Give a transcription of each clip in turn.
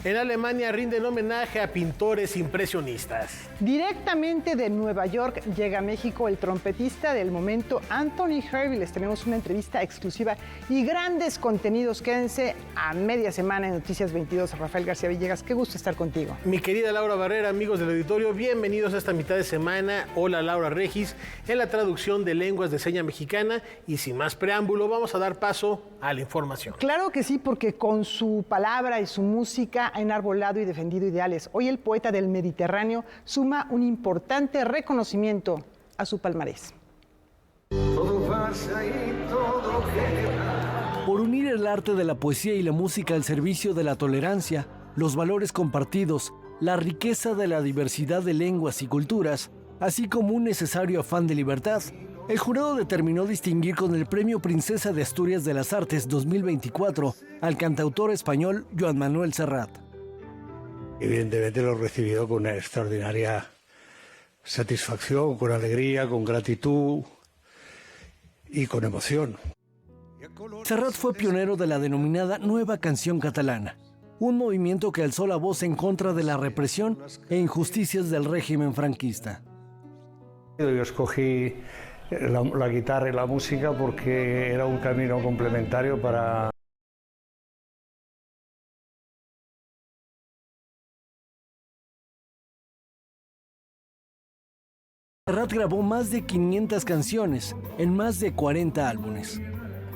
En Alemania rinden homenaje a pintores impresionistas. Directamente de Nueva York llega a México el trompetista del momento, Anthony Hervey. Les tenemos una entrevista exclusiva y grandes contenidos. Quédense a media semana en Noticias 22. Rafael García Villegas, qué gusto estar contigo. Mi querida Laura Barrera, amigos del auditorio, bienvenidos a esta mitad de semana. Hola, Laura Regis, en la traducción de lenguas de seña mexicana. Y sin más preámbulo, vamos a dar paso a la información. Claro que sí, porque con su palabra y su música ha enarbolado y defendido ideales. Hoy el poeta del Mediterráneo suma un importante reconocimiento a su palmarés. Por unir el arte de la poesía y la música al servicio de la tolerancia, los valores compartidos, la riqueza de la diversidad de lenguas y culturas, así como un necesario afán de libertad, el jurado determinó distinguir con el Premio Princesa de Asturias de las Artes 2024 al cantautor español Joan Manuel Serrat. Evidentemente lo he recibido con una extraordinaria satisfacción, con alegría, con gratitud y con emoción. Serrat fue pionero de la denominada Nueva Canción Catalana, un movimiento que alzó la voz en contra de la represión e injusticias del régimen franquista. Yo escogí la guitarra y la música porque era un camino complementario para... Serrat grabó más de 500 canciones en más de 40 álbumes.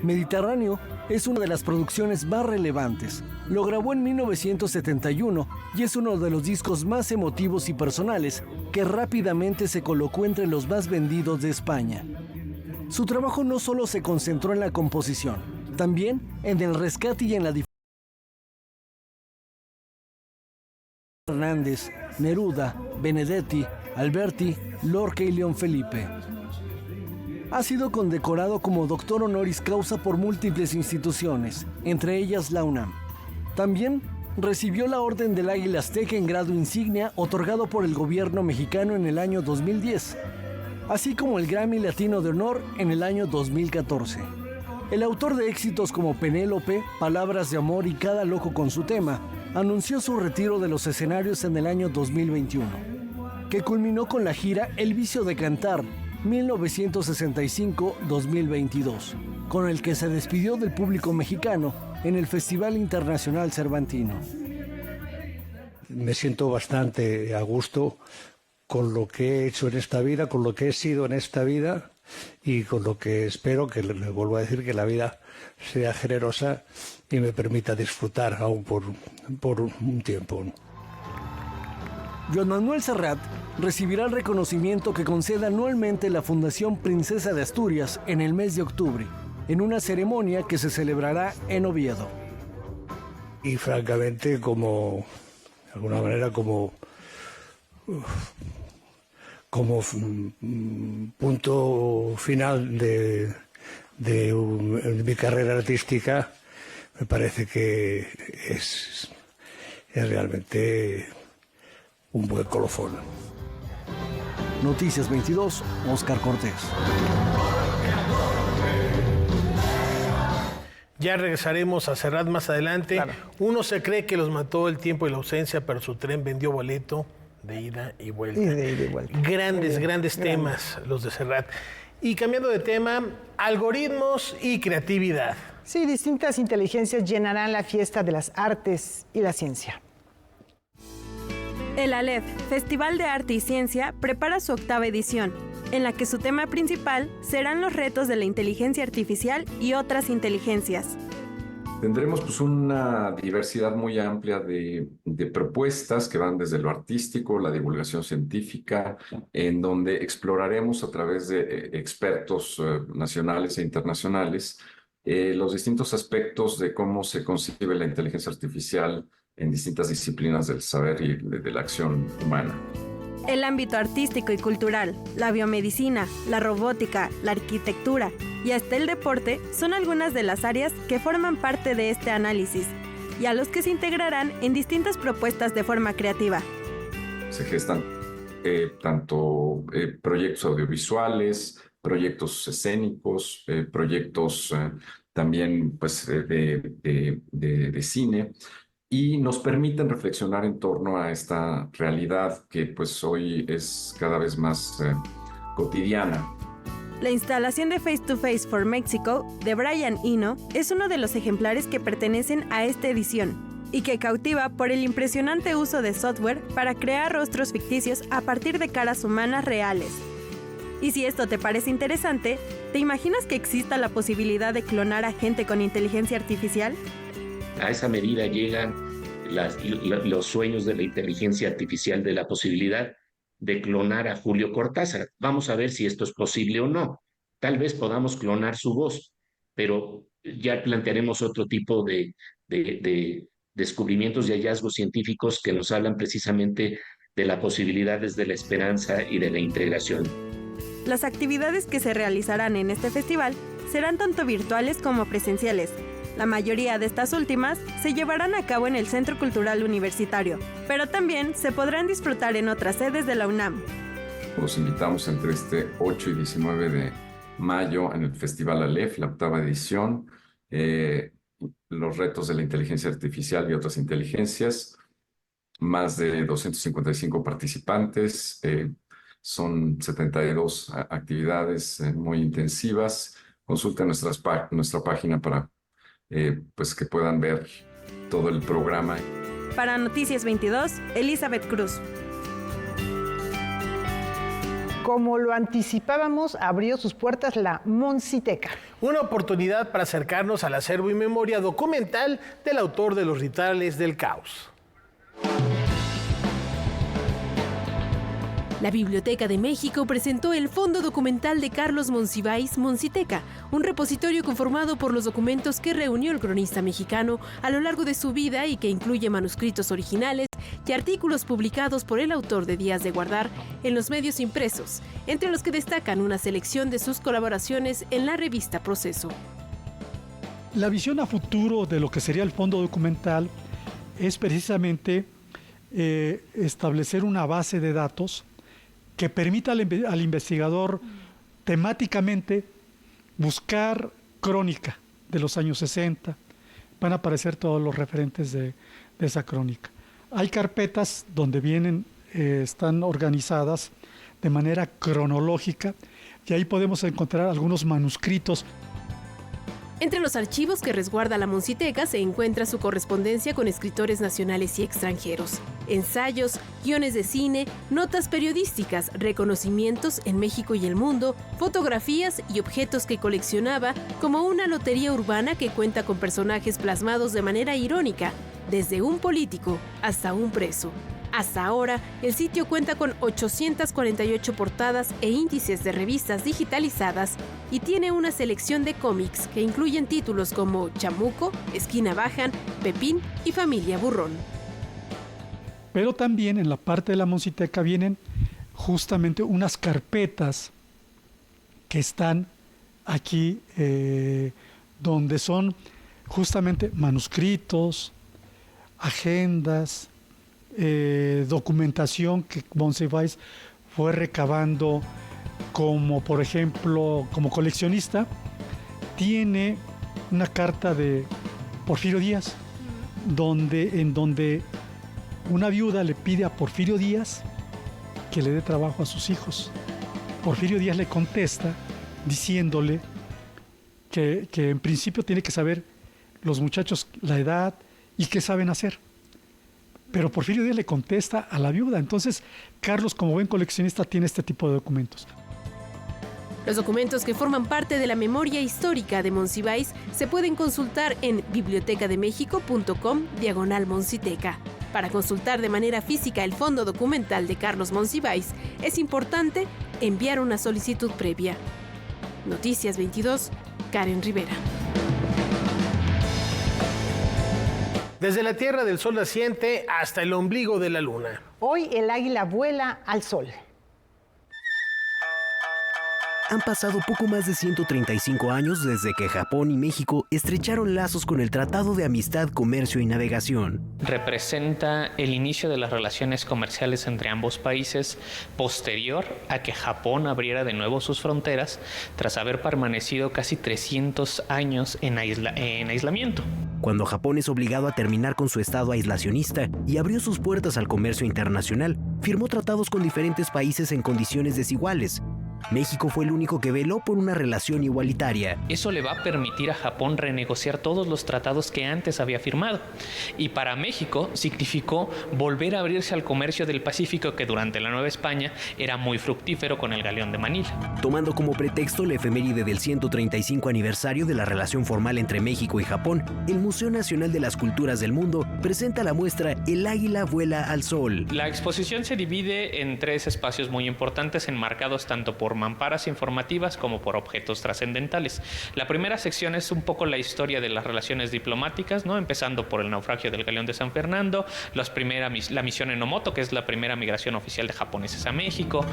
Mediterráneo es una de las producciones más relevantes. Lo grabó en 1971 y es uno de los discos más emotivos y personales que rápidamente se colocó entre los más vendidos de España. Su trabajo no solo se concentró en la composición, también en el rescate y en la difusión. Hernández, Neruda, Benedetti, Alberti, Lorca y León Felipe. Ha sido condecorado como doctor honoris causa por múltiples instituciones, entre ellas la UNAM. También recibió la Orden del Águila Azteca en grado insignia otorgado por el gobierno mexicano en el año 2010, así como el Grammy Latino de Honor en el año 2014. El autor de éxitos como Penélope, Palabras de Amor y Cada Loco con su tema, anunció su retiro de los escenarios en el año 2021, que culminó con la gira El Vicio de Cantar 1965-2022, con el que se despidió del público mexicano en el Festival Internacional Cervantino. Me siento bastante a gusto con lo que he hecho en esta vida, con lo que he sido en esta vida y con lo que espero, que le vuelvo a decir, que la vida sea generosa y me permita disfrutar aún por un tiempo. Joan Manuel Serrat recibirá el reconocimiento que concede anualmente la Fundación Princesa de Asturias en el mes de octubre, en una ceremonia que se celebrará en Oviedo. Y francamente, de alguna manera, como punto final de mi carrera artística, me parece que es realmente un buen colofón. Noticias 22, Óscar Cortés. Ya regresaremos a Serrat más adelante. Claro. Uno se cree que los mató el tiempo y la ausencia, pero su tren vendió boleto de ida y vuelta. Grandes temas los de Serrat. Y cambiando de tema, algoritmos y creatividad. Sí, distintas inteligencias llenarán la fiesta de las artes y la ciencia. El ALEF, Festival de Arte y Ciencia, prepara su 8ª edición, en la que su tema principal serán los retos de la inteligencia artificial y otras inteligencias. Tendremos una diversidad muy amplia de propuestas que van desde lo artístico, la divulgación científica, en donde exploraremos a través de expertos nacionales e internacionales los distintos aspectos de cómo se concibe la inteligencia artificial en distintas disciplinas del saber y de la acción humana. El ámbito artístico y cultural, la biomedicina, la robótica, la arquitectura y hasta el deporte son algunas de las áreas que forman parte de este análisis y a los que se integrarán en distintas propuestas de forma creativa. Se gestan tanto proyectos audiovisuales, proyectos escénicos, proyectos también pues, de cine, y nos permiten reflexionar en torno a esta realidad que pues hoy es cada vez más cotidiana. La instalación de Face to Face for Mexico de Brian Eno es uno de los ejemplares que pertenecen a esta edición y que cautiva por el impresionante uso de software para crear rostros ficticios a partir de caras humanas reales. Y si esto te parece interesante, ¿te imaginas que exista la posibilidad de clonar a gente con inteligencia artificial? A esa medida llegan los sueños de la inteligencia artificial, de la posibilidad de clonar a Julio Cortázar. Vamos a ver si esto es posible o no. Tal vez podamos clonar su voz, pero ya plantearemos otro tipo de descubrimientos y hallazgos científicos que nos hablan precisamente de las posibilidades de la esperanza y de la integración. Las actividades que se realizarán en este festival serán tanto virtuales como presenciales. La mayoría de estas últimas se llevarán a cabo en el Centro Cultural Universitario, pero también se podrán disfrutar en otras sedes de la UNAM. Los invitamos entre este 8 y 19 de mayo en el Festival Aleph, la 8ª edición, los retos de la inteligencia artificial y otras inteligencias, más de 255 participantes, son 72 actividades muy intensivas. Consulten nuestra página para pues que puedan ver todo el programa. Para Noticias 22, Elizabeth Cruz. Como lo anticipábamos, abrió sus puertas la Monsiteca. Una oportunidad para acercarnos al acervo y memoria documental del autor de Los Rituales del Caos. La Biblioteca de México presentó el fondo documental de Carlos Monsiváis, Monsiteca, un repositorio conformado por los documentos que reunió el cronista mexicano a lo largo de su vida y que incluye manuscritos originales y artículos publicados por el autor de Días de Guardar en los medios impresos, entre los que destacan una selección de sus colaboraciones en la revista Proceso. La visión a futuro de lo que sería el fondo documental es precisamente establecer una base de datos que permita al investigador temáticamente buscar crónica de los años 60. Van a aparecer todos los referentes de esa crónica. Hay carpetas donde están organizadas de manera cronológica y ahí podemos encontrar algunos manuscritos. Entre los archivos que resguarda la Monsiteca se encuentra su correspondencia con escritores nacionales y extranjeros, ensayos, guiones de cine, notas periodísticas, reconocimientos en México y el mundo, fotografías y objetos que coleccionaba, como una lotería urbana que cuenta con personajes plasmados de manera irónica, desde un político hasta un preso. Hasta ahora, el sitio cuenta con 848 portadas e índices de revistas digitalizadas y tiene una selección de cómics que incluyen títulos como Chamuco, Esquina Bajan, Pepín y Familia Burrón. Pero también en la parte de la Monsiteca vienen justamente unas carpetas que están aquí, donde son justamente manuscritos, agendas, documentación que Monsiváis fue recabando, como por ejemplo, como coleccionista. Tiene una carta de Porfirio Díaz, en donde una viuda le pide a Porfirio Díaz que le dé trabajo a sus hijos. Porfirio Díaz le contesta diciéndole que en principio tiene que saber los muchachos la edad y qué saben hacer. Pero Porfirio Díaz le contesta a la viuda. Entonces, Carlos, como buen coleccionista, tiene este tipo de documentos. Los documentos que forman parte de la memoria histórica de Monsiváis se pueden consultar en bibliotecademexico.com/Monsiteca. Para consultar de manera física el fondo documental de Carlos Monsiváis, es importante enviar una solicitud previa. Noticias 22, Karen Rivera. Desde la Tierra del Sol naciente hasta el ombligo de la Luna. Hoy el águila vuela al sol. Han pasado poco más de 135 años desde que Japón y México estrecharon lazos con el Tratado de Amistad, Comercio y Navegación. Representa el inicio de las relaciones comerciales entre ambos países, posterior a que Japón abriera de nuevo sus fronteras tras haber permanecido casi 300 años en aislamiento. Cuando Japón es obligado a terminar con su estado aislacionista y abrió sus puertas al comercio internacional, firmó tratados con diferentes países en condiciones desiguales. México fue el único que veló por una relación igualitaria. Eso le va a permitir a Japón renegociar todos los tratados que antes había firmado. Y para México significó volver a abrirse al comercio del Pacífico, que durante la Nueva España era muy fructífero con el Galeón de Manila. Tomando como pretexto la efeméride del 135 aniversario de la relación formal entre México y Japón, el Museo Nacional de las Culturas del Mundo presenta la muestra El águila vuela al sol. La exposición se divide en 3 espacios muy importantes, enmarcados tanto por mamparas informativas como por objetos trascendentales. La primera sección es un poco la historia de las relaciones diplomáticas, ¿no? Empezando por el naufragio del Galeón de San Fernando, la misión Enomoto, que es la primera migración oficial de japoneses a México.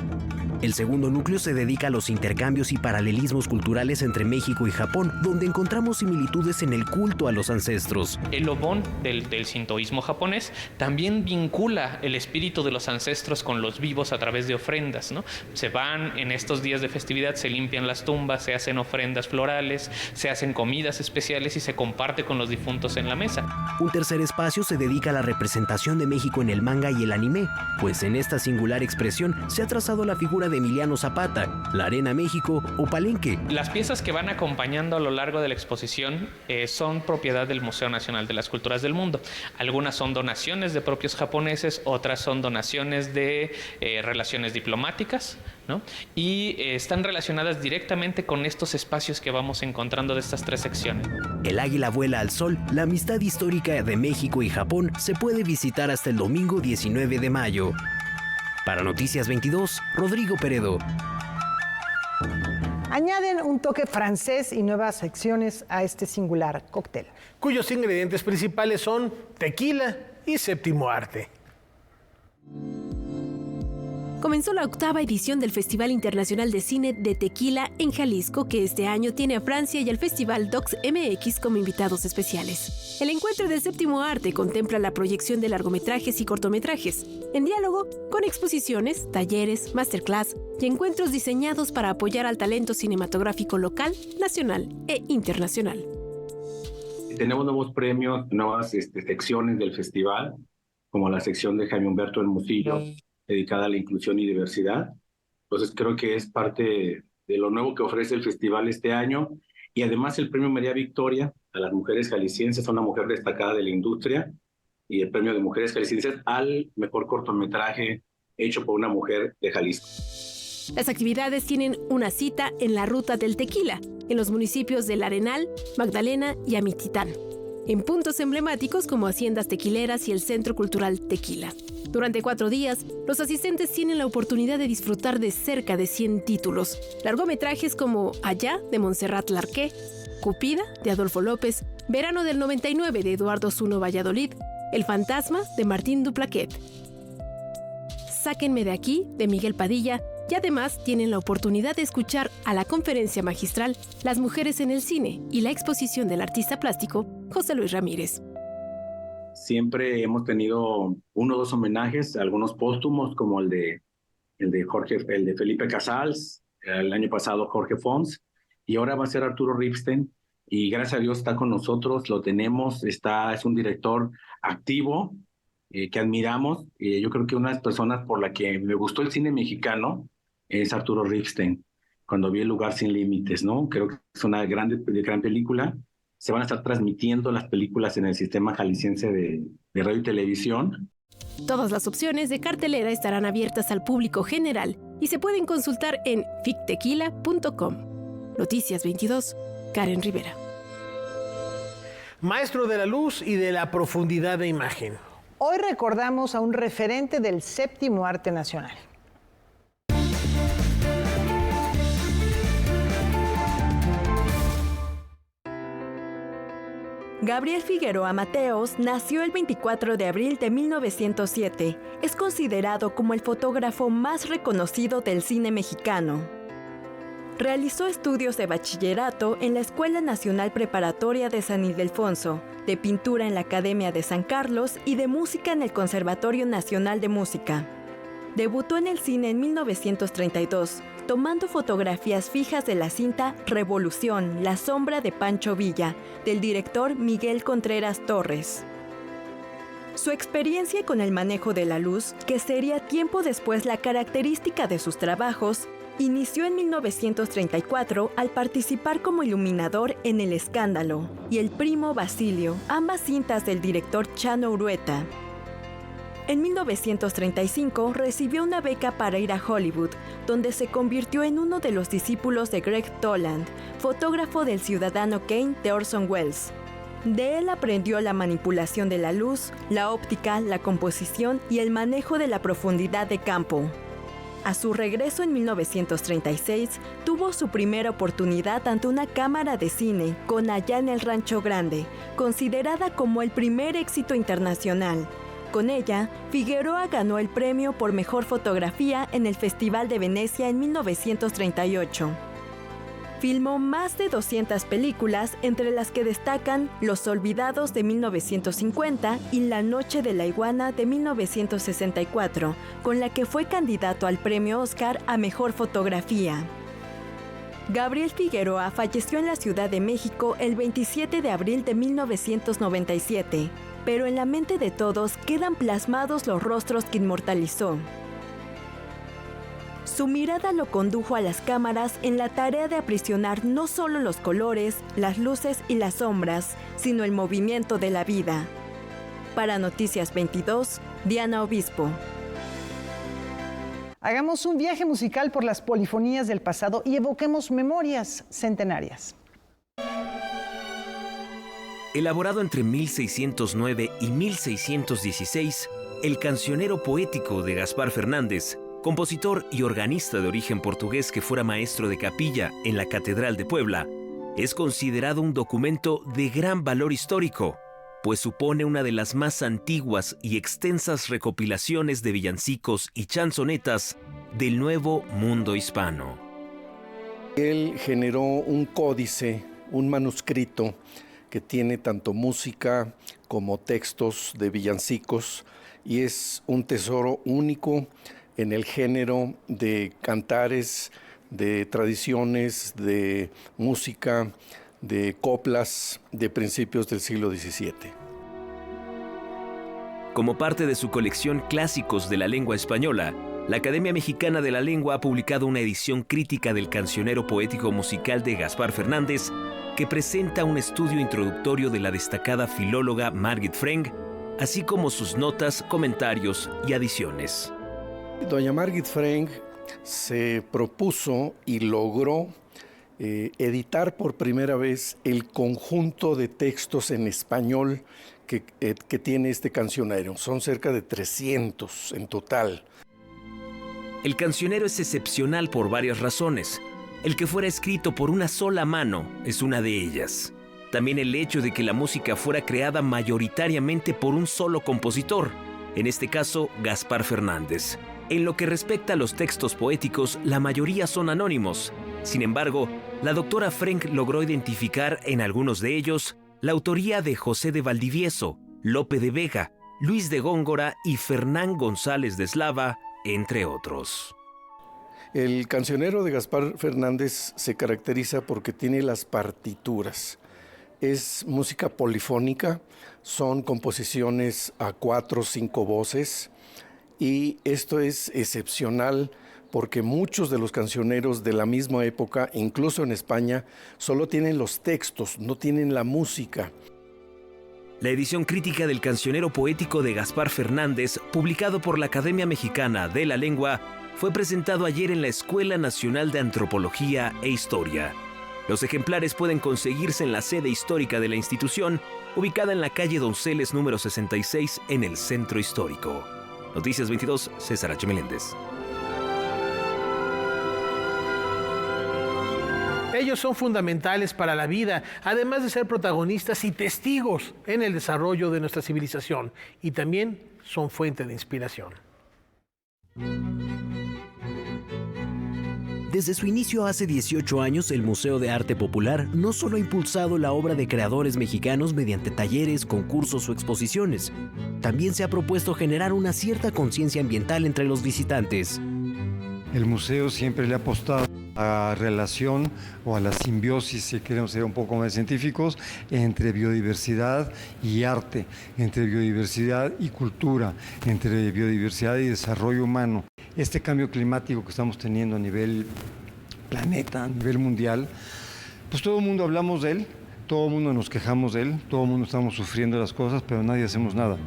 El segundo núcleo se dedica a los intercambios y paralelismos culturales entre México y Japón, donde encontramos similitudes en el culto a los ancestros. El obon del sintoísmo japonés también vincula el espíritu de los ancestros con los vivos a través de ofrendas, ¿no? Se van en estos días de festividad, se limpian las tumbas, se hacen ofrendas florales, se hacen comidas especiales y se comparte con los difuntos en la mesa. Un tercer espacio se dedica a la representación de México en el manga y el anime, pues en esta singular expresión se ha trazado la figura de Emiliano Zapata, la Arena México o Palenque. Las piezas que van acompañando a lo largo de la exposición son propiedad del Museo Nacional de las Culturas del Mundo. Algunas son donaciones de propios japoneses, otras son donaciones de relaciones diplomáticas, ¿no? Y están relacionadas directamente con estos espacios que vamos encontrando de estas 3 secciones. El águila vuela al sol, la amistad histórica de México y Japón, se puede visitar hasta el domingo 19 de mayo. Para Noticias 22, Rodrigo Peredo. Añaden un toque francés y nuevas secciones a este singular cóctel, cuyos ingredientes principales son tequila y séptimo arte. Comenzó la 8ª edición del Festival Internacional de Cine de Tequila en Jalisco, que este año tiene a Francia y al Festival Docs MX como invitados especiales. El encuentro del séptimo arte contempla la proyección de largometrajes y cortometrajes, en diálogo con exposiciones, talleres, masterclass y encuentros diseñados para apoyar al talento cinematográfico local, nacional e internacional. Tenemos nuevos premios, nuevas secciones del festival, como la sección de Jaime Humberto Hermosillo, dedicada a la inclusión y diversidad. Entonces creo que es parte de lo nuevo que ofrece el festival este año, y además el premio María Victoria a las mujeres jaliscienses, a una mujer destacada de la industria, y el premio de mujeres jaliscienses al mejor cortometraje hecho por una mujer de Jalisco. Las actividades tienen una cita en la Ruta del Tequila, en los municipios del Arenal, Magdalena y Amititán, en puntos emblemáticos como Haciendas Tequileras y el Centro Cultural Tequila. Durante 4 días, los asistentes tienen la oportunidad de disfrutar de cerca de 100 títulos, largometrajes como Allá, de Montserrat Larqué, Cupida, de Adolfo López, Verano del 99, de Eduardo Zuno Valladolid, El Fantasma, de Martín Duplaquet, Sáquenme de aquí, de Miguel Padilla, y además tienen la oportunidad de escuchar a la conferencia magistral Las mujeres en el cine y la exposición del artista plástico José Luis Ramírez. Siempre hemos tenido 1 o 2 homenajes, algunos póstumos, como el de Felipe Casals, el año pasado Jorge Fons, y ahora va a ser Arturo Ripstein, y gracias a Dios está con nosotros, lo tenemos, es un director activo, que admiramos. Yo creo que una de las personas por la que me gustó el cine mexicano es Arturo Ripstein, cuando vi El lugar sin límites, ¿no? Creo que es una gran película. Se van a estar transmitiendo las películas en el sistema jalisciense de radio y televisión. Todas las opciones de cartelera estarán abiertas al público general y se pueden consultar en fictequila.com. Noticias 22, Karen Rivera. Maestro de la luz y de la profundidad de imagen. Hoy recordamos a un referente del séptimo arte nacional. Gabriel Figueroa Mateos nació el 24 de abril de 1907. Es considerado como el fotógrafo más reconocido del cine mexicano. Realizó estudios de bachillerato en la Escuela Nacional Preparatoria de San Ildefonso, de pintura en la Academia de San Carlos y de música en el Conservatorio Nacional de Música. Debutó en el cine en 1932, tomando fotografías fijas de la cinta Revolución, la sombra de Pancho Villa, del director Miguel Contreras Torres. Su experiencia con el manejo de la luz, que sería tiempo después la característica de sus trabajos, inició en 1934 al participar como iluminador en El Escándalo y El Primo Basilio, ambas cintas del director Chano Urueta. En 1935 recibió una beca para ir a Hollywood, donde se convirtió en uno de los discípulos de Greg Toland, fotógrafo del Ciudadano Kane de Orson Welles. De él aprendió la manipulación de la luz, la óptica, la composición y el manejo de la profundidad de campo. A su regreso en 1936, tuvo su primera oportunidad ante una cámara de cine con Allá en el Rancho Grande, considerada como el primer éxito internacional. Con ella, Figueroa ganó el premio por mejor fotografía en el Festival de Venecia en 1938. Filmó más de 200 películas, entre las que destacan Los Olvidados de 1950 y La Noche de la Iguana de 1964, con la que fue candidato al premio Oscar a Mejor Fotografía. Gabriel Figueroa falleció en la Ciudad de México el 27 de abril de 1997, pero en la mente de todos quedan plasmados los rostros que inmortalizó. Su mirada lo condujo a las cámaras en la tarea de aprisionar no solo los colores, las luces y las sombras, sino el movimiento de la vida. Para Noticias 22, Diana Obispo. Hagamos un viaje musical por las polifonías del pasado y evoquemos memorias centenarias. Elaborado entre 1609 y 1616, el cancionero poético de Gaspar Fernández, compositor y organista de origen portugués que fuera maestro de capilla en la Catedral de Puebla, es considerado un documento de gran valor histórico, pues supone una de las más antiguas y extensas recopilaciones de villancicos y chanzonetas del nuevo mundo hispano. Él generó un códice, un manuscrito, que tiene tanto música como textos de villancicos, y es un tesoro único en el género de cantares, de tradiciones, de música, de coplas de principios del siglo XVII. Como parte de su colección Clásicos de la Lengua Española, la Academia Mexicana de la Lengua ha publicado una edición crítica del cancionero poético musical de Gaspar Fernández, que presenta un estudio introductorio de la destacada filóloga Margit Freng, así como sus notas, comentarios y adiciones. Doña Margit Freng se propuso y logró editar por primera vez el conjunto de textos en español que tiene este cancionero. Son cerca de 300 en total. El cancionero es excepcional por varias razones. El que fuera escrito por una sola mano es una de ellas. También el hecho de que la música fuera creada mayoritariamente por un solo compositor, en este caso Gaspar Fernández. En lo que respecta a los textos poéticos, la mayoría son anónimos. Sin embargo, la doctora Freng logró identificar en algunos de ellos la autoría de José de Valdivieso, Lope de Vega, Luis de Góngora y Fernán González de Eslava, entre otros. El cancionero de Gaspar Fernández se caracteriza porque tiene las partituras. Es música polifónica, son composiciones a 4 o 5 voces, y esto es excepcional porque muchos de los cancioneros de la misma época, incluso en España, solo tienen los textos, no tienen la música. La edición crítica del cancionero poético de Gaspar Fernández, publicado por la Academia Mexicana de la Lengua, fue presentado ayer en la Escuela Nacional de Antropología e Historia. Los ejemplares pueden conseguirse en la sede histórica de la institución, ubicada en la calle Donceles número 66 en el Centro Histórico. Noticias 22, César H. Meléndez. Ellos son fundamentales para la vida, además de ser protagonistas y testigos en el desarrollo de nuestra civilización, y también son fuente de inspiración. Desde su inicio hace 18 años, el Museo de Arte Popular no solo ha impulsado la obra de creadores mexicanos mediante talleres, concursos o exposiciones, también se ha propuesto generar una cierta conciencia ambiental entre los visitantes. El museo siempre le ha apostado a la relación o a la simbiosis, si queremos ser un poco más científicos, entre biodiversidad y arte, entre biodiversidad y cultura, entre biodiversidad y desarrollo humano. Este cambio climático que estamos teniendo a nivel planeta, a nivel mundial, pues todo el mundo hablamos de él, todo el mundo nos quejamos de él, todo el mundo estamos sufriendo las cosas, pero nadie hacemos nada.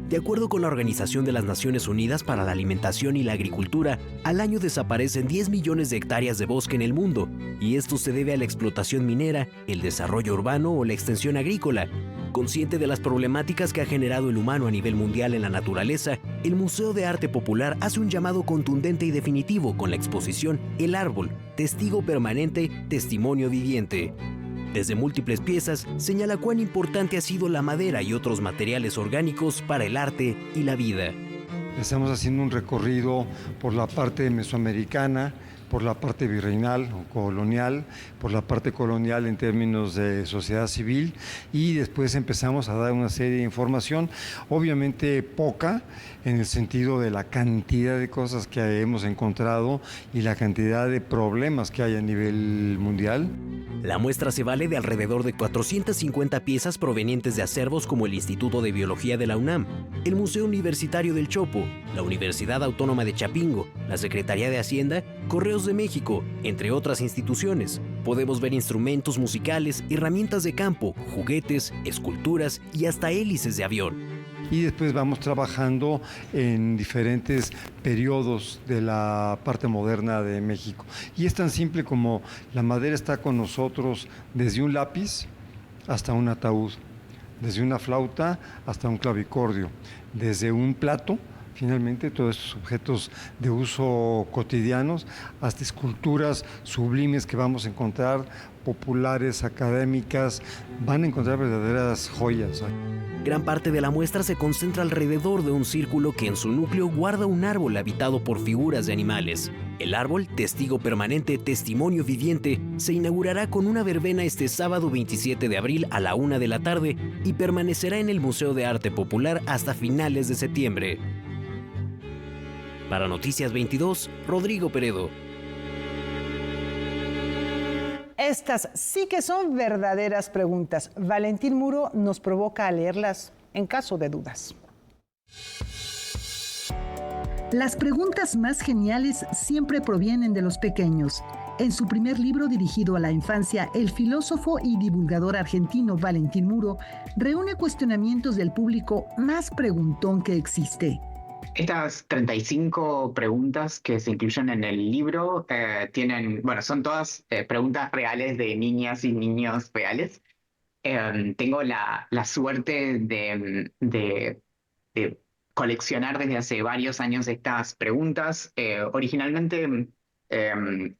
De acuerdo con la Organización de las Naciones Unidas para la Alimentación y la Agricultura, al año desaparecen 10 millones de hectáreas de bosque en el mundo, y esto se debe a la explotación minera, el desarrollo urbano o la extensión agrícola. Consciente de las problemáticas que ha generado el humano a nivel mundial en la naturaleza, el Museo de Arte Popular hace un llamado contundente y definitivo con la exposición El Árbol, Testigo Permanente, Testimonio Viviente. Desde múltiples piezas, señala cuán importante ha sido la madera y otros materiales orgánicos para el arte y la vida. Estamos haciendo un recorrido por la parte mesoamericana, por la parte virreinal o colonial, por la parte colonial en términos de sociedad civil, y después empezamos a dar una serie de información, obviamente poca en el sentido de la cantidad de cosas que hemos encontrado y la cantidad de problemas que hay a nivel mundial. La muestra se vale de alrededor de 450 piezas provenientes de acervos como el Instituto de Biología de la UNAM, el Museo Universitario del Chopo, la Universidad Autónoma de Chapingo, la Secretaría de Hacienda, Correos de México, entre otras instituciones. Podemos ver instrumentos musicales, herramientas de campo, juguetes, esculturas y hasta hélices de avión. Y después vamos trabajando en diferentes periodos de la parte moderna de México. Y es tan simple como la madera está con nosotros desde un lápiz hasta un ataúd, desde una flauta hasta un clavicordio, desde un plato, finalmente todos estos objetos de uso cotidianos, hasta esculturas sublimes que vamos a encontrar, populares, académicas, van a encontrar verdaderas joyas. Gran parte de la muestra se concentra alrededor de un círculo que en su núcleo guarda un árbol habitado por figuras de animales. El árbol, Testigo Permanente, Testimonio Viviente, se inaugurará con una verbena este sábado 27 de abril a la 1 de la tarde y permanecerá en el Museo de Arte Popular hasta finales de septiembre. Para Noticias 22, Rodrigo Peredo. Estas sí que son verdaderas preguntas. Valentín Muro nos provoca a leerlas en caso de dudas. Las preguntas más geniales siempre provienen de los pequeños. En su primer libro dirigido a la infancia, el filósofo y divulgador argentino Valentín Muro reúne cuestionamientos del público más preguntón que existe. Estas 35 preguntas que se incluyen en el libro son todas preguntas reales de niñas y niños reales. Tengo la suerte de coleccionar desde hace varios años estas preguntas. Originalmente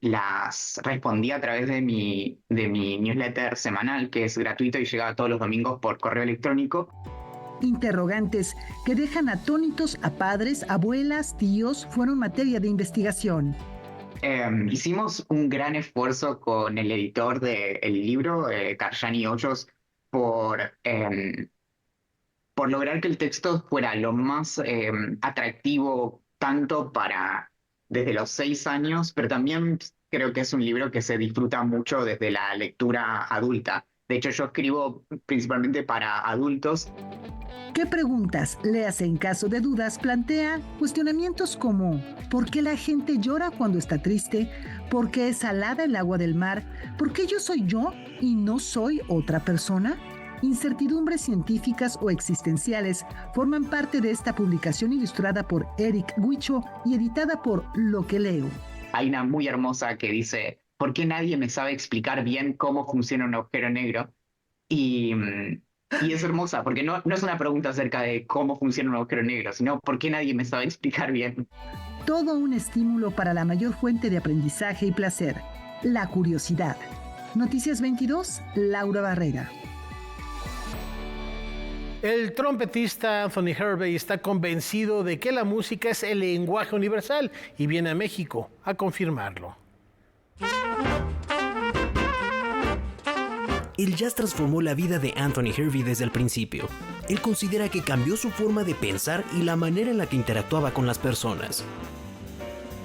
las respondí a través de mi newsletter semanal, que es gratuito y llega todos los domingos por correo electrónico. Interrogantes que dejan atónitos a padres, abuelas, tíos, fueron materia de investigación. Hicimos un gran esfuerzo con el editor del libro, Karjani Hoyos, por lograr que el texto fuera lo más atractivo tanto para desde los 6 años, pero también creo que es un libro que se disfruta mucho desde la lectura adulta. De hecho, yo escribo principalmente para adultos. ¿Qué preguntas? Léase en caso de dudas, plantea cuestionamientos como ¿por qué la gente llora cuando está triste? ¿Por qué es salada el agua del mar? ¿Por qué yo soy yo y no soy otra persona? Incertidumbres científicas o existenciales forman parte de esta publicación ilustrada por Eric Huicho y editada por Lo que leo. Hay una muy hermosa que dice: ¿por qué nadie me sabe explicar bien cómo funciona un agujero negro? Y es hermosa, porque no es una pregunta acerca de cómo funciona un agujero negro, sino ¿por qué nadie me sabe explicar bien? Todo un estímulo para la mayor fuente de aprendizaje y placer, la curiosidad. Noticias 22, Laura Barrera. El trompetista Anthony Hervey está convencido de que la música es el lenguaje universal y viene a México a confirmarlo. El jazz transformó la vida de Anthony Hervey desde el principio. Él considera que cambió su forma de pensar y la manera en la que interactuaba con las personas.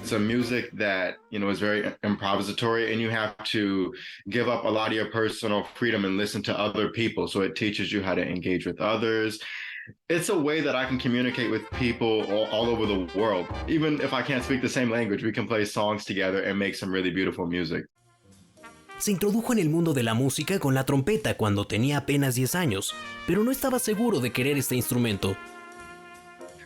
It's a music that, you know, is very improvisatory, and you have to give up a lot of your personal freedom and listen to other people. So it teaches you how to engage with others. It's a way that I can communicate with people all over the world. Even if I can't speak the same language, we can play songs together and make some really beautiful music. Se introdujo en el mundo de la música con la trompeta cuando tenía apenas 10 años, pero no estaba seguro de querer este instrumento.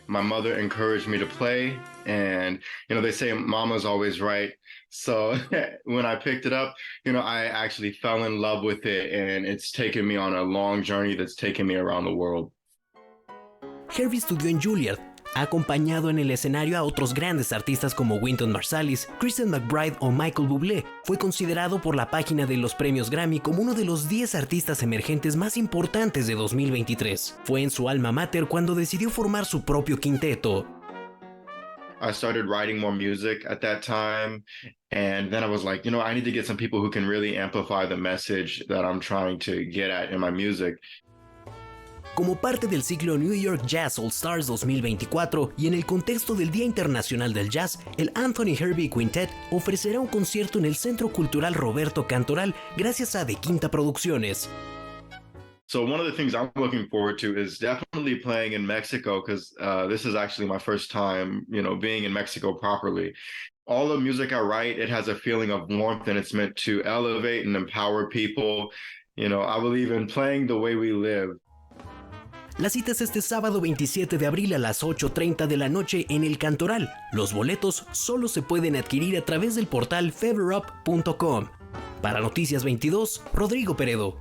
My mother encouraged me to play, and, you know, they say mama's always right. So when I picked it up, you know, I actually fell in love with it, and it's taken me on a long journey that's taken me around the world. Herbie estudió en Juilliard, ha acompañado en el escenario a otros grandes artistas como Wynton Marsalis, Christian McBride o Michael Bublé. Fue considerado por la página de los premios Grammy como uno de los 10 artistas emergentes más importantes de 2023. Fue en su alma mater cuando decidió formar su propio quinteto. I started writing more music at that time, and then I was like, you know, I need to get some people who can really amplify the message that I'm trying to get at in my music. Como parte del ciclo New York Jazz All Stars 2024 y en el contexto del Día Internacional del Jazz, el Anthony Herbie Quintet ofrecerá un concierto en el Centro Cultural Roberto Cantoral gracias a De Quinta Producciones. So one of the things I'm looking forward to is definitely playing in Mexico, because this is actually my first time, you know, being in Mexico properly. All the music I write, it has a feeling of warmth, and it's meant to elevate and empower people. You know, I believe in playing the way we live. La cita es este sábado 27 de abril a las 8:30 de la noche en el Cantoral. Los boletos solo se pueden adquirir a través del portal feverup.com. Para Noticias 22, Rodrigo Peredo.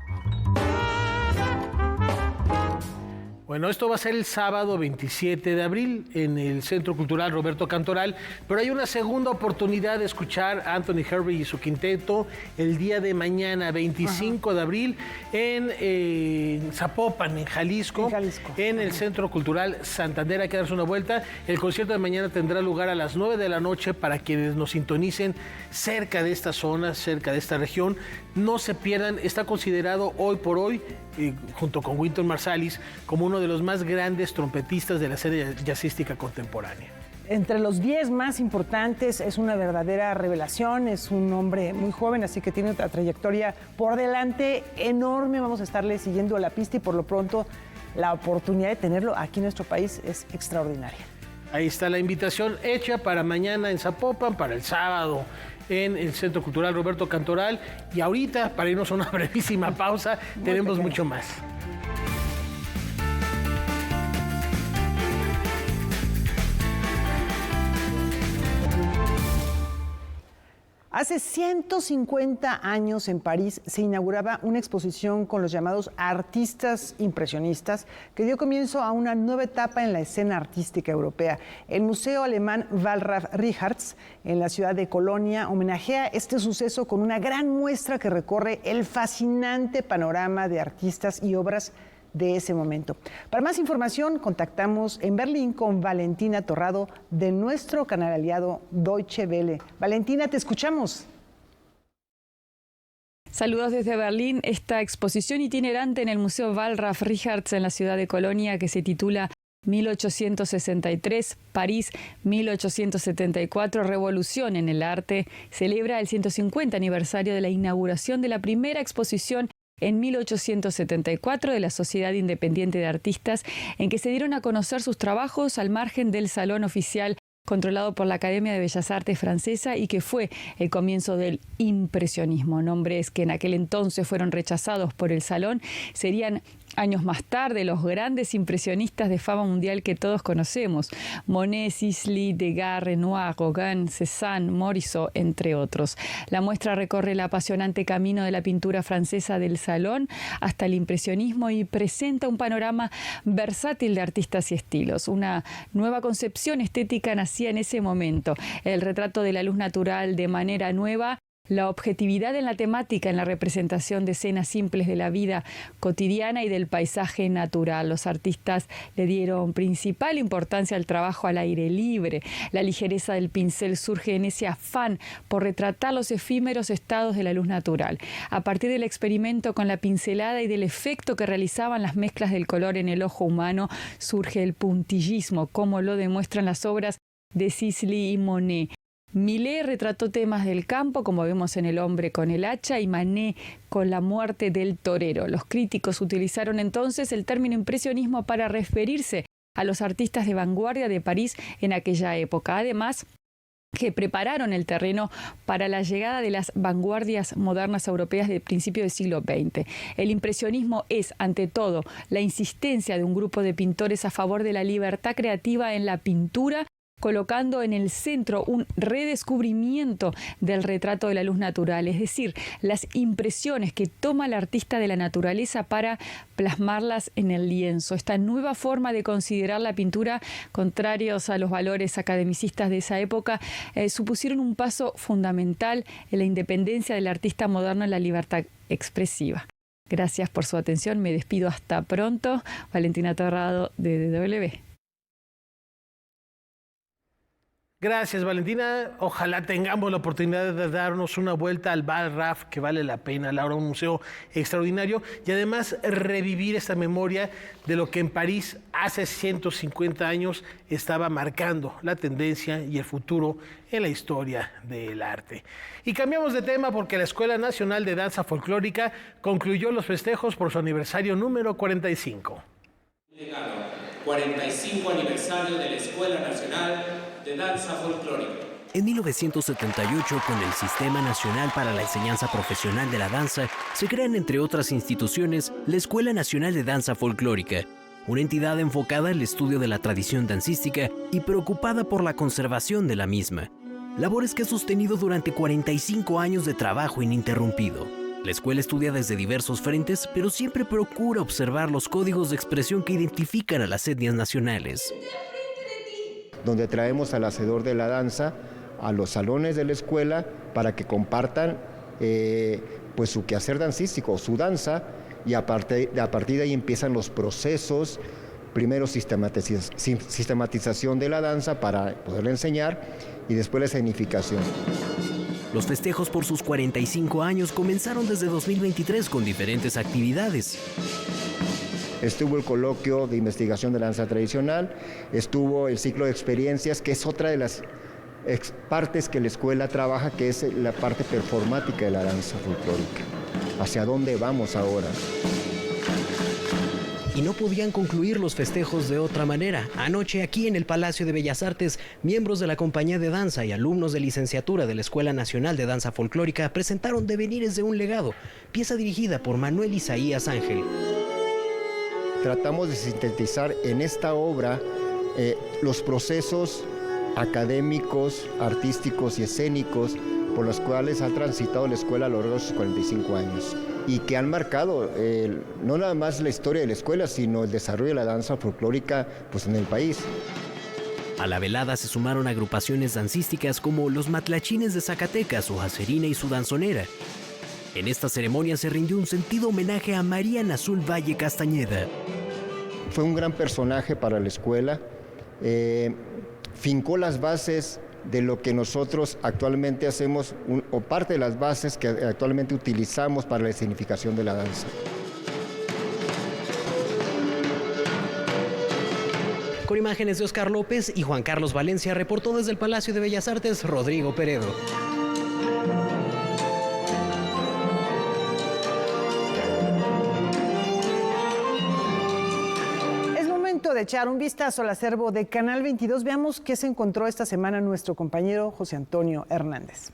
Bueno, esto va a ser el sábado 27 de abril en el Centro Cultural Roberto Cantoral, pero hay una segunda oportunidad de escuchar a Anthony Herbie y su quinteto el día de mañana, 25 de abril, en Zapopan, en Jalisco, en el Centro Cultural Santander. Hay que darse una vuelta. El concierto de mañana tendrá lugar a las 9 de la noche para quienes nos sintonicen cerca de esta zona, cerca de esta región. No se pierdan, está considerado hoy por hoy, junto con Wynton Marsalis, como uno de los más grandes trompetistas de la escena jazzística contemporánea. Entre los 10 más importantes, es una verdadera revelación, es un hombre muy joven, así que tiene otra trayectoria por delante enorme. Vamos a estarle siguiendo la pista y por lo pronto la oportunidad de tenerlo aquí en nuestro país es extraordinaria. Ahí está la invitación hecha para mañana en Zapopan, para el sábado en el Centro Cultural Roberto Cantoral. Y ahorita, para irnos a una brevísima pausa, tenemos mucho más. Hace 150 años en París se inauguraba una exposición con los llamados artistas impresionistas que dio comienzo a una nueva etapa en la escena artística europea. El Museo Alemán Wallraf Richartz en la ciudad de Colonia homenajea este suceso con una gran muestra que recorre el fascinante panorama de artistas y obras de ese momento. Para más información, contactamos en Berlín con Valentina Torrado de nuestro canal aliado Deutsche Welle. Valentina, te escuchamos. Saludos desde Berlín. Esta exposición itinerante en el Museo Wallraf Richartz en la ciudad de Colonia, que se titula 1863, París 1874, Revolución en el Arte, celebra el 150 aniversario de la inauguración de la primera exposición en 1874 de la Sociedad Independiente de Artistas, en que se dieron a conocer sus trabajos al margen del salón oficial controlado por la Academia de Bellas Artes francesa y que fue el comienzo del impresionismo. Nombres que en aquel entonces fueron rechazados por el salón serían años más tarde los grandes impresionistas de fama mundial que todos conocemos: Monet, Sisley, Degas, Renoir, Gauguin, Cézanne, Morisot, entre otros. La muestra recorre el apasionante camino de la pintura francesa del salón hasta el impresionismo y presenta un panorama versátil de artistas y estilos. Una nueva concepción estética nacía en ese momento: el retrato de la luz natural de manera nueva, la objetividad en la temática, en la representación de escenas simples de la vida cotidiana y del paisaje natural. Los artistas le dieron principal importancia al trabajo al aire libre. La ligereza del pincel surge en ese afán por retratar los efímeros estados de la luz natural. A partir del experimento con la pincelada y del efecto que realizaban las mezclas del color en el ojo humano, surge el puntillismo, como lo demuestran las obras de Sisley y Monet. Millet retrató temas del campo, como vemos en El hombre con el hacha, y Manet con la muerte del torero. Los críticos utilizaron entonces el término impresionismo para referirse a los artistas de vanguardia de París en aquella época. Además, que prepararon el terreno para la llegada de las vanguardias modernas europeas del principio del siglo XX. El impresionismo es, ante todo, la insistencia de un grupo de pintores a favor de la libertad creativa en la pintura, colocando en el centro un redescubrimiento del retrato de la luz natural, es decir, las impresiones que toma el artista de la naturaleza para plasmarlas en el lienzo. Esta nueva forma de considerar la pintura, contrarios a los valores academicistas de esa época, supusieron un paso fundamental en la independencia del artista moderno en la libertad expresiva. Gracias por su atención, me despido hasta pronto. Valentina Torrado, de DW. Gracias, Valentina. Ojalá tengamos la oportunidad de darnos una vuelta al Val Raf, que vale la pena, Laura, un museo extraordinario, y además revivir esta memoria de lo que en París hace 150 años estaba marcando la tendencia y el futuro en la historia del arte. Y cambiamos de tema porque la Escuela Nacional de Danza Folclórica concluyó los festejos por su aniversario número 45. 45 aniversario de la Escuela Nacional de Danza Folclórica. En 1978, con el Sistema Nacional para la Enseñanza Profesional de la Danza, se crean, entre otras instituciones, la Escuela Nacional de Danza Folclórica, una entidad enfocada al estudio de la tradición dancística y preocupada por la conservación de la misma, labores que ha sostenido durante 45 años de trabajo ininterrumpido. La escuela estudia desde diversos frentes, pero siempre procura observar los códigos de expresión que identifican a las etnias nacionales. Donde traemos al hacedor de la danza a los salones de la escuela para que compartan pues su quehacer dancístico, su danza, y a partir de ahí empiezan los procesos, primero sistematización de la danza para poderla enseñar y después la escenificación. Los festejos por sus 45 años comenzaron desde 2023 con diferentes actividades. Estuvo el coloquio de investigación de la danza tradicional, estuvo el ciclo de experiencias, que es otra de las partes que la escuela trabaja, que es la parte performática de la danza folclórica. ¿Hacia dónde vamos ahora? Y no podían concluir los festejos de otra manera. Anoche, aquí en el Palacio de Bellas Artes, miembros de la compañía de danza y alumnos de licenciatura de la Escuela Nacional de Danza Folclórica presentaron Devenires de un legado, pieza dirigida por Manuel Isaías Ángel. Tratamos de sintetizar en esta obra los procesos académicos, artísticos y escénicos por los cuales ha transitado la escuela a lo largo de sus 45 años y que han marcado no nada más la historia de la escuela, sino el desarrollo de la danza folclórica pues, en el país. A la velada se sumaron agrupaciones dancísticas como los Matlachines de Zacatecas, su Jacerina y su Danzonera. En esta ceremonia se rindió un sentido homenaje a María Nazul Valle Castañeda. Fue un gran personaje para la escuela, fincó las bases de lo que nosotros actualmente hacemos, o parte de las bases que actualmente utilizamos para la escenificación de la danza. Con imágenes de Oscar López y Juan Carlos Valencia, reportó desde el Palacio de Bellas Artes Rodrigo Peredo. De echar un vistazo al acervo de Canal 22, veamos qué se encontró esta semana nuestro compañero José Antonio Hernández.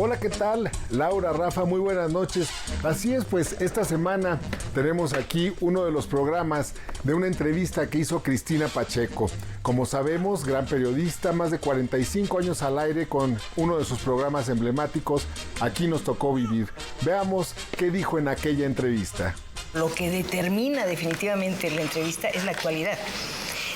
Hola, ¿qué tal? Laura, Rafa, muy buenas noches. Así es, pues esta semana tenemos aquí uno de los programas de una entrevista que hizo Cristina Pacheco. Como sabemos, gran periodista, más de 45 años al aire con uno de sus programas emblemáticos, Aquí nos tocó vivir. Veamos qué dijo en aquella entrevista. Lo que determina definitivamente la entrevista es la actualidad.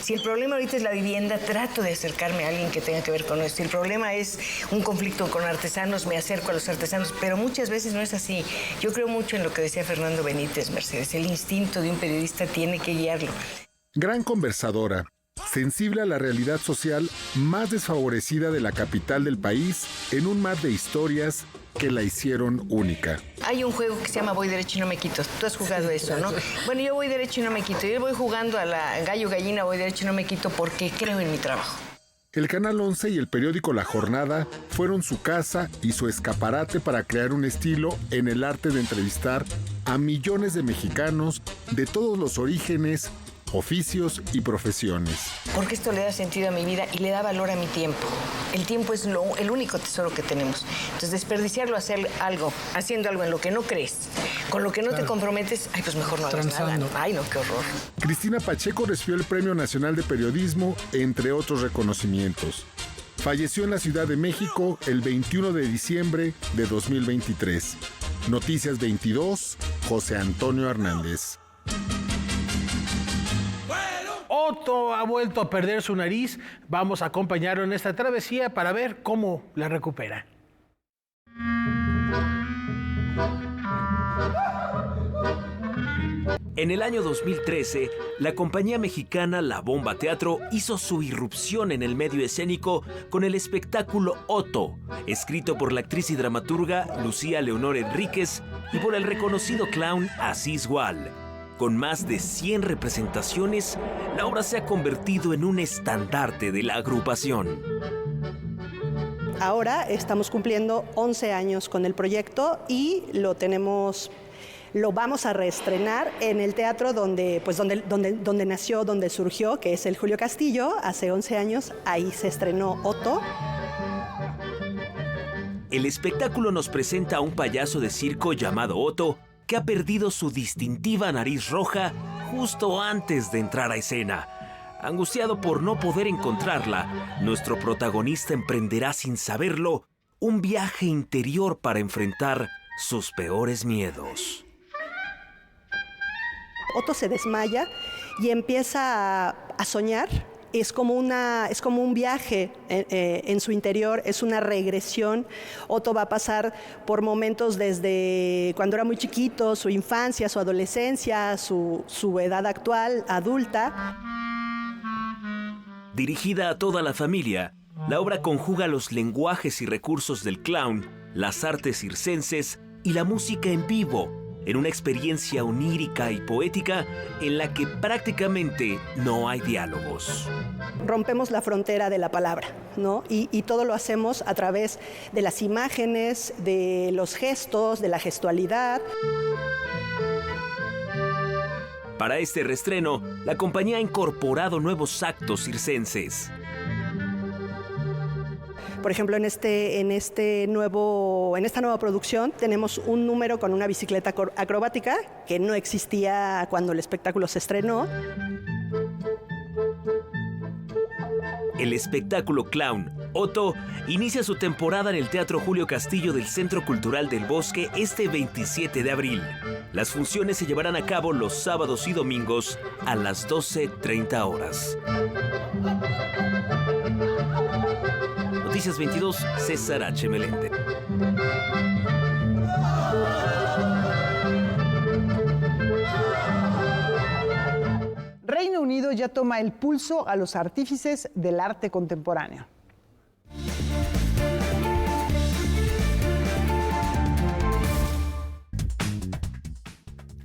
Si el problema ahorita es la vivienda, trato de acercarme a alguien que tenga que ver con esto. Si el problema es un conflicto con artesanos, me acerco a los artesanos, pero muchas veces no es así. Yo creo mucho en lo que decía Fernando Benítez, Mercedes. El instinto de un periodista tiene que guiarlo. Gran conversadora, sensible a la realidad social más desfavorecida de la capital del país, en un mar de historias que la hicieron única. Hay un juego que se llama Voy Derecho y No Me Quito. Tú has jugado eso, ¿no? Bueno, yo voy derecho y no me quito. Yo voy jugando a la gallo gallina, voy derecho y no me quito porque creo en mi trabajo. El Canal 11 y el periódico La Jornada fueron su casa y su escaparate para crear un estilo en el arte de entrevistar a millones de mexicanos de todos los orígenes, oficios y profesiones. Porque esto le da sentido a mi vida y le da valor a mi tiempo. El tiempo es el único tesoro que tenemos. Entonces, desperdiciarlo haciendo algo en lo que no crees, con lo que no te comprometes, pues mejor no hagas nada. Ay, no, qué horror. Cristina Pacheco recibió el Premio Nacional de Periodismo, entre otros reconocimientos. Falleció en la Ciudad de México el 21 de diciembre de 2023. Noticias 22, José Antonio Hernández. Otto ha vuelto a perder su nariz. Vamos a acompañarlo en esta travesía para ver cómo la recupera. En el año 2013, la compañía mexicana La Bomba Teatro hizo su irrupción en el medio escénico con el espectáculo Otto, escrito por la actriz y dramaturga Lucía Leonor Enríquez y por el reconocido clown Asís Gual. Con más de 100 representaciones, la obra se ha convertido en un estandarte de la agrupación. Ahora estamos cumpliendo 11 años con el proyecto y lo vamos a reestrenar en el teatro donde nació, donde surgió, que es el Julio Castillo. Hace 11 años, ahí se estrenó Otto. El espectáculo nos presenta a un payaso de circo llamado Otto, que ha perdido su distintiva nariz roja justo antes de entrar a escena. Angustiado por no poder encontrarla, nuestro protagonista emprenderá sin saberlo un viaje interior para enfrentar sus peores miedos. Otto se desmaya y empieza a soñar. Es como un viaje en su interior, es una regresión. Otto va a pasar por momentos desde cuando era muy chiquito, su infancia, su adolescencia, su edad actual, adulta. Dirigida a toda la familia, la obra conjuga los lenguajes y recursos del clown, las artes circenses y la música en vivo, en una experiencia onírica y poética en la que prácticamente no hay diálogos. Rompemos la frontera de la palabra, ¿no? Y todo lo hacemos a través de las imágenes, de los gestos, de la gestualidad. Para este reestreno, la compañía ha incorporado nuevos actos circenses. Por ejemplo, en esta nueva producción tenemos un número con una bicicleta acrobática que no existía cuando el espectáculo se estrenó. El espectáculo clown Otto inicia su temporada en el Teatro Julio Castillo del Centro Cultural del Bosque este 27 de abril. Las funciones se llevarán a cabo los sábados y domingos a las 12:30 horas. Noticias 22, César H. Meléndez. Reino Unido ya toma el pulso a los artífices del arte contemporáneo.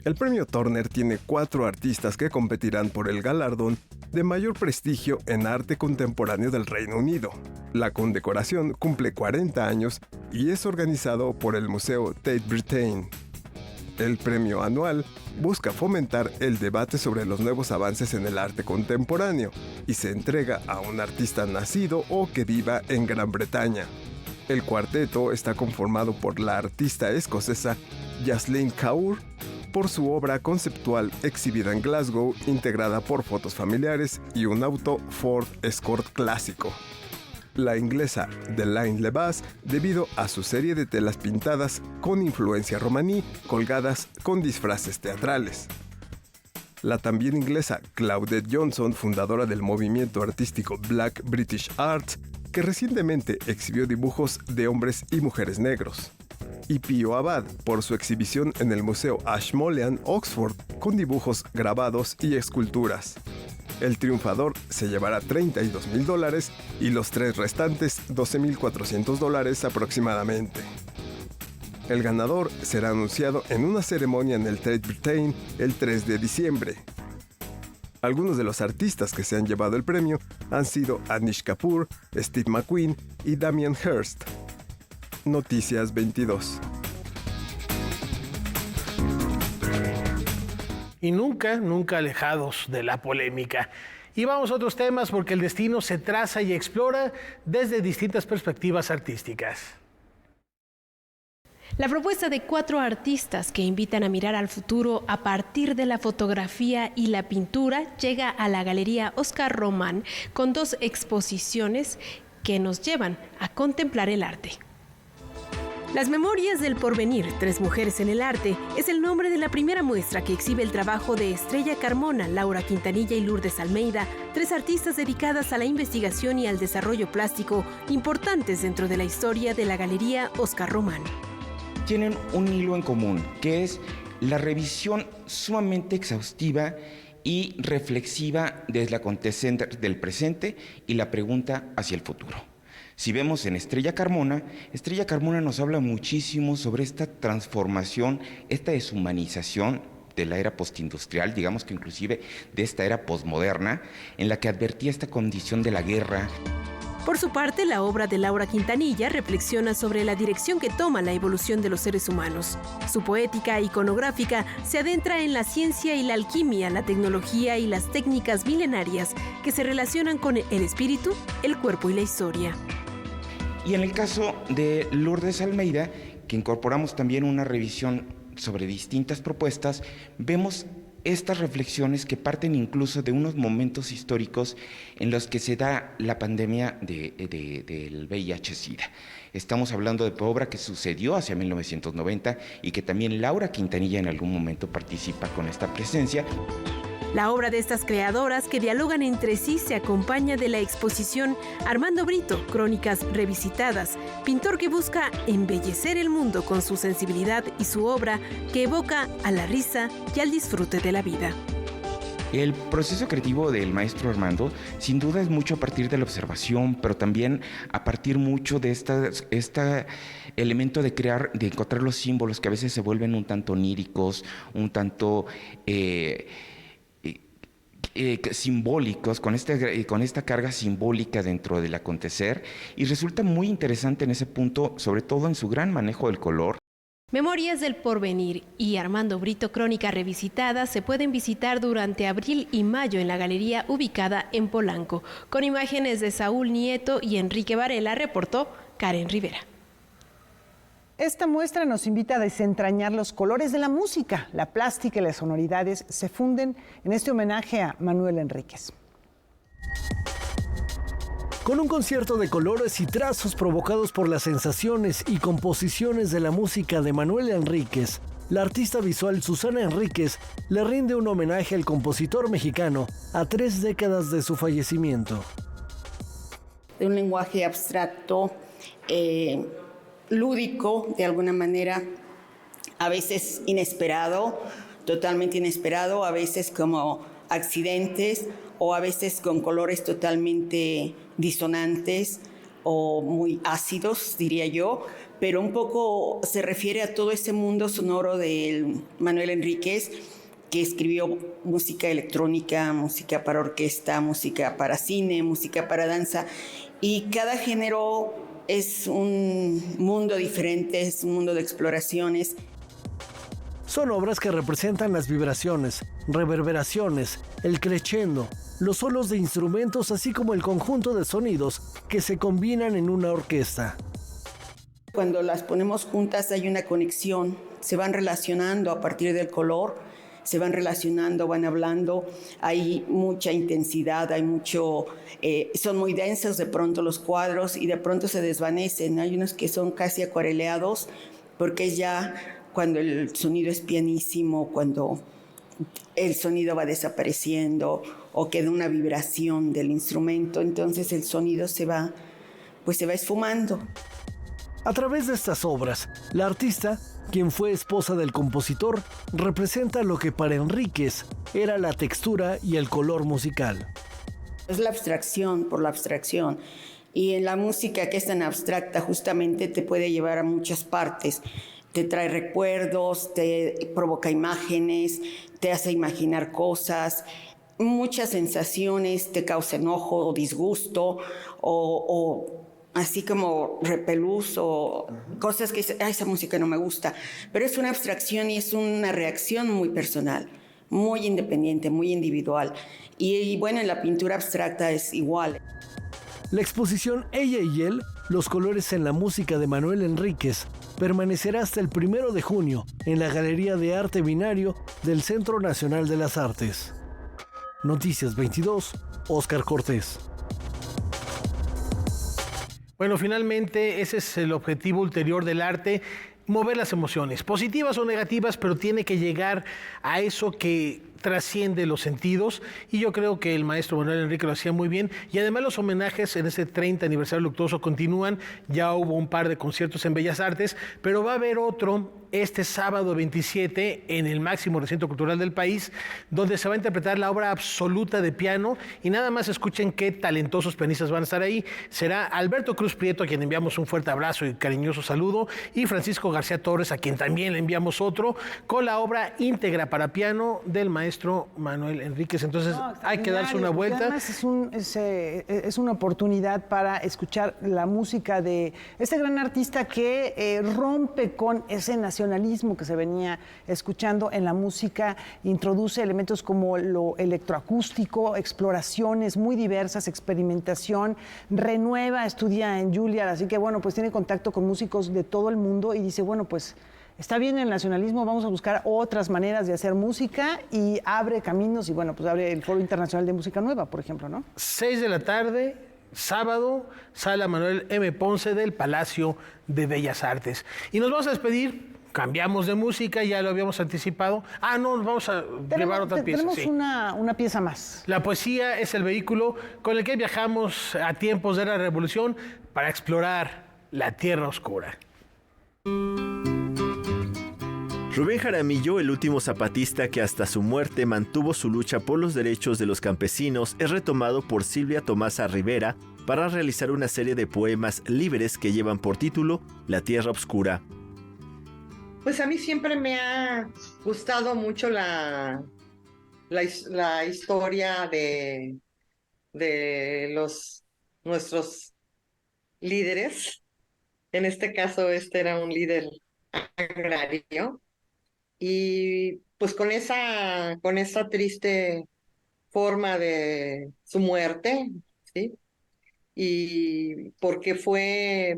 El premio Turner tiene 4 artistas que competirán por el galardón de mayor prestigio en arte contemporáneo del Reino Unido. La condecoración cumple 40 años y es organizado por el Museo Tate Britain. El premio anual busca fomentar el debate sobre los nuevos avances en el arte contemporáneo y se entrega a un artista nacido o que viva en Gran Bretaña. El cuarteto está conformado por la artista escocesa Jaslyn Kaur, por su obra conceptual exhibida en Glasgow, integrada por fotos familiares y un auto Ford Escort clásico. La inglesa Delaine Lebas, debido a su serie de telas pintadas con influencia romaní colgadas con disfraces teatrales. La también inglesa Claudette Johnson, fundadora del movimiento artístico Black British Arts, que recientemente exhibió dibujos de hombres y mujeres negros. Y Pío Abad, por su exhibición en el Museo Ashmolean, Oxford, con dibujos grabados y esculturas. El triunfador se llevará $32,000 y los 3 restantes $12,400 aproximadamente. El ganador será anunciado en una ceremonia en el Tate Britain el 3 de diciembre. Algunos de los artistas que se han llevado el premio han sido Anish Kapoor, Steve McQueen y Damien Hirst. Noticias 22. Y nunca alejados de la polémica. Y vamos a otros temas porque el destino se traza y explora desde distintas perspectivas artísticas. La propuesta de 4 artistas que invitan a mirar al futuro a partir de la fotografía y la pintura llega a la Galería Oscar Román con 2 exposiciones que nos llevan a contemplar el arte. Las Memorias del Porvenir, 3 mujeres en el arte, es el nombre de la primera muestra que exhibe el trabajo de Estrella Carmona, Laura Quintanilla y Lourdes Almeida, 3 artistas dedicadas a la investigación y al desarrollo plástico, importantes dentro de la historia de la Galería Oscar Román. Tienen un hilo en común, que es la revisión sumamente exhaustiva y reflexiva del acontecer del presente y la pregunta hacia el futuro. Si vemos en Estrella Carmona nos habla muchísimo sobre esta transformación, esta deshumanización de la era postindustrial, digamos que inclusive de esta era posmoderna, en la que advertía esta condición de la guerra. Por su parte, la obra de Laura Quintanilla reflexiona sobre la dirección que toma la evolución de los seres humanos. Su poética iconográfica se adentra en la ciencia y la alquimia, la tecnología y las técnicas milenarias que se relacionan con el espíritu, el cuerpo y la historia. Y en el caso de Lourdes Almeida, que incorporamos también una revisión sobre distintas propuestas, vemos estas reflexiones que parten incluso de unos momentos históricos en los que se da la pandemia del VIH-Sida. Estamos hablando de obra que sucedió hacia 1990 y que también Laura Quintanilla en algún momento participa con esta presencia. La obra de estas creadoras que dialogan entre sí se acompaña de la exposición Armando Brito, Crónicas Revisitadas, pintor que busca embellecer el mundo con su sensibilidad y su obra que evoca a la risa y al disfrute de la vida. El proceso creativo del maestro Armando sin duda es mucho a partir de la observación, pero también a partir mucho de este elemento de crear, de encontrar los símbolos que a veces se vuelven un tanto oníricos, un tanto simbólicos, con esta carga simbólica dentro del acontecer, y resulta muy interesante en ese punto, sobre todo en su gran manejo del color. Memorias del Porvenir y Armando Brito, Crónica Revisitada, se pueden visitar durante abril y mayo en la galería ubicada en Polanco. Con imágenes de Saúl Nieto y Enrique Varela, reportó Karen Rivera. Esta muestra nos invita a desentrañar los colores de la música. La plástica y las sonoridades se funden en este homenaje a Manuel Enríquez. Con un concierto de colores y trazos provocados por las sensaciones y composiciones de la música de Manuel Enríquez, la artista visual Susana Enríquez le rinde un homenaje al compositor mexicano a 3 décadas de su fallecimiento. De un lenguaje abstracto, lúdico, de alguna manera, a veces inesperado, totalmente inesperado, a veces como accidentes o a veces con colores totalmente disonantes o muy ácidos, diría yo, pero un poco se refiere a todo ese mundo sonoro de Manuel Enríquez, que escribió música electrónica, música para orquesta, música para cine, música para danza, y cada género es un mundo diferente, es un mundo de exploraciones. Son obras que representan las vibraciones, reverberaciones, el crescendo, los solos de instrumentos, así como el conjunto de sonidos que se combinan en una orquesta. Cuando las ponemos juntas hay una conexión, se van relacionando a partir del color, se van relacionando, van hablando, hay mucha intensidad, hay mucho, son muy densos de pronto los cuadros y de pronto se desvanecen. Hay unos que son casi acuareleados porque es ya cuando el sonido es pianísimo, cuando el sonido va desapareciendo o queda una vibración del instrumento, entonces el sonido se va esfumando. A través de estas obras, la artista, quien fue esposa del compositor, representa lo que para Enríquez era la textura y el color musical. Es la abstracción por la abstracción. Y en la música que es tan abstracta justamente te puede llevar a muchas partes. te trae recuerdos, te provoca imágenes, te hace imaginar cosas, muchas sensaciones, te causa enojo o disgusto o así como repelús o cosas que dices, esa música no me gusta. Pero es una abstracción y es una reacción muy personal, muy independiente, muy individual. Y bueno, en la pintura abstracta es igual. La exposición Ella y Él, los colores en la música de Manuel Enríquez, permanecerá hasta el 1 de junio en la Galería de Arte Binario del Centro Nacional de las Artes. Noticias 22, Óscar Cortés. Bueno, finalmente ese es el objetivo ulterior del arte, mover las emociones, positivas o negativas, pero tiene que llegar a eso que trasciende los sentidos, y yo creo que el maestro Manuel Enríquez lo hacía muy bien, y además los homenajes en ese 30 aniversario luctuoso continúan. Ya hubo un par de conciertos en Bellas Artes, pero va a haber otro este sábado 27 en el máximo recinto cultural del país, donde se va a interpretar la obra absoluta de piano, y nada más escuchen qué talentosos pianistas van a estar ahí. Será Alberto Cruz Prieto, a quien enviamos un fuerte abrazo y cariñoso saludo, y Francisco García Torres, a quien también le enviamos otro, con la obra íntegra para piano del maestro Manuel Enríquez. Entonces hay que darse una vuelta. Además es una oportunidad para escuchar la música de este gran artista que rompe con ese nacionalismo que se venía escuchando en la música, introduce elementos como lo electroacústico, exploraciones muy diversas, experimentación, renueva, estudia en Juilliard, así que bueno, pues tiene contacto con músicos de todo el mundo y dice, bueno, pues está bien el nacionalismo, vamos a buscar otras maneras de hacer música, y abre caminos, y bueno, pues abre el Foro Internacional de Música Nueva, por ejemplo, ¿no? 6 de la tarde, sábado, Sala Manuel M. Ponce del Palacio de Bellas Artes. Y nos vamos a despedir, cambiamos de música, ya lo habíamos anticipado. No, vamos a llevar otra pieza. Tenemos sí. una pieza más. La poesía es el vehículo con el que viajamos a tiempos de la Revolución para explorar la Tierra Oscura. Rubén Jaramillo, el último zapatista que hasta su muerte mantuvo su lucha por los derechos de los campesinos, es retomado por Silvia Tomasa Rivera para realizar una serie de poemas libres que llevan por título La Tierra Oscura. Pues a mí siempre me ha gustado mucho la historia de nuestros líderes. En este caso, este era un líder agrario. Y pues con esa triste forma de su muerte, ¿sí? Y porque fue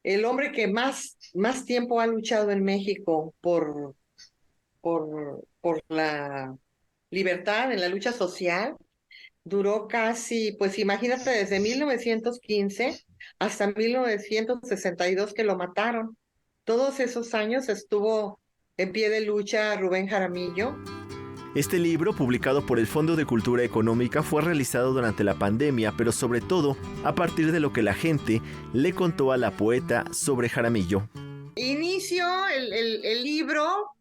el hombre que más tiempo ha luchado en México por la libertad, en la lucha social. Duró casi, pues imagínate, desde 1915 hasta 1962 que lo mataron. Todos esos años estuvo en pie de lucha Rubén Jaramillo. Este libro, publicado por el Fondo de Cultura Económica, fue realizado durante la pandemia, pero sobre todo a partir de lo que la gente le contó a la poeta sobre Jaramillo. Inicio el libro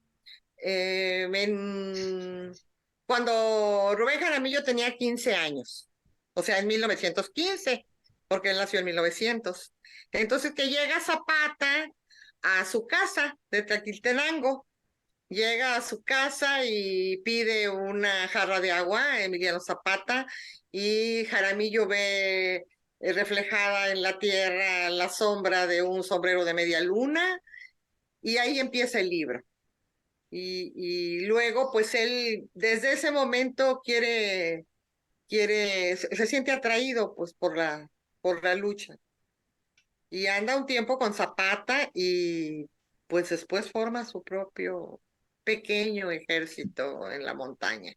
cuando Rubén Jaramillo tenía 15 años, o sea, en 1915, porque él nació en 1900. Entonces que llega Zapata a su casa de Tlaquiltenango, llega a su casa y pide una jarra de agua, Emiliano Zapata, y Jaramillo ve reflejada en la tierra la sombra de un sombrero de media luna, y ahí empieza el libro. Y luego, pues él, desde ese momento se siente atraído pues por la lucha. Y anda un tiempo con Zapata y pues después forma su propio pequeño ejército en la montaña.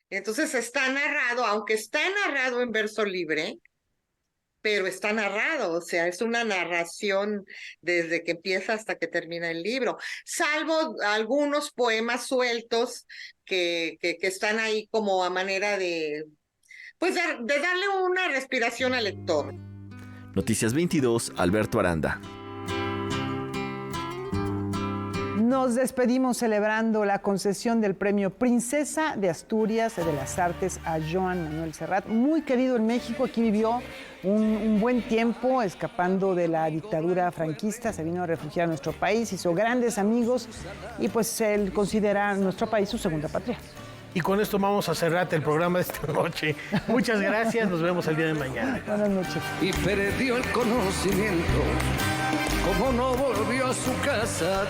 Entonces está narrado, aunque está narrado en verso libre, pero está narrado, o sea, es una narración desde que empieza hasta que termina el libro, salvo algunos poemas sueltos que están ahí como a manera de darle una respiración al lector. Noticias 22, Alberto Aranda. Nos despedimos celebrando la concesión del premio Princesa de Asturias de las Artes a Joan Manuel Serrat, muy querido en México. Aquí vivió un buen tiempo escapando de la dictadura franquista, se vino a refugiar a nuestro país, hizo grandes amigos y pues él considera nuestro país su segunda patria. Y con esto vamos a cerrar el programa de esta noche. Muchas gracias, nos vemos el día de mañana. Buenas noches. Y perdió el conocimiento, como no volvió a su casa.